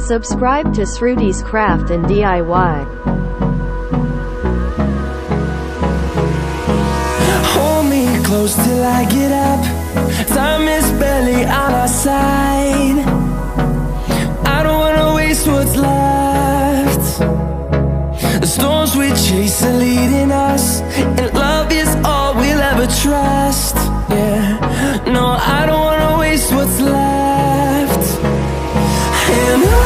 Subscribe to Sruti's Craft and DIY. Hold me close till I get up. Time is barely on our side. I don't wanna waste what's left. The storms we chase are leading us, and love is all we'll ever trust. Yeah, no, I don't wanna waste what's left. And on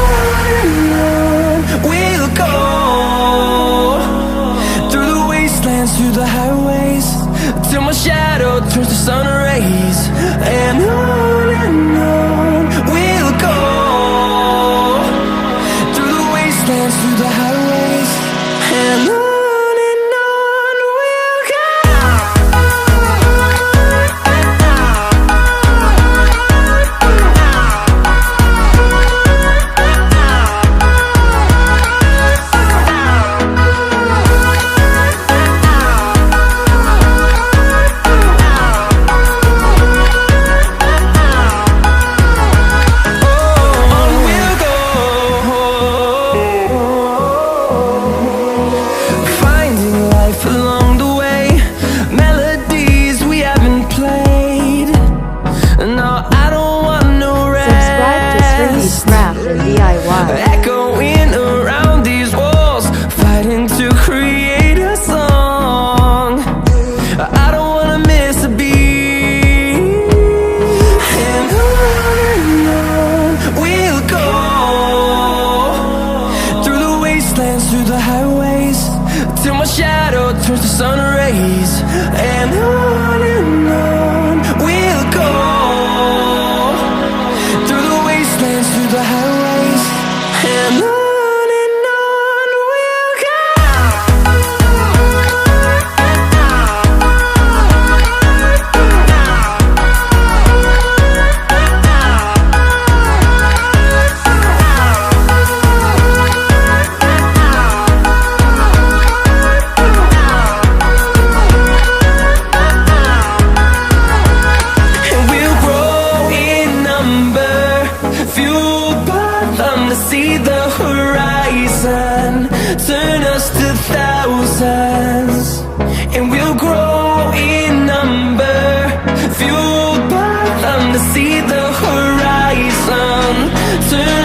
we'll go, through the wastelands, through the highways, till my shadow turns to sun rays. And on we'll go, through the wastelands, through the highways, and on we'll go. Along the way, melodies we haven't played. No, I don't want no rest. Subscribe to Sruti's Craft and DIY. Echoing around these walls, fighting to create a song. I don't wanna miss a beat. And on we'll go, through the wastelands, through the highways, till my shadow turns to sun rays. And on we'll go, through the wastelands, through the highways, and on we'll go. See the horizon, turn us to thousands, and we'll grow in number, fueled by them to see the horizon, turn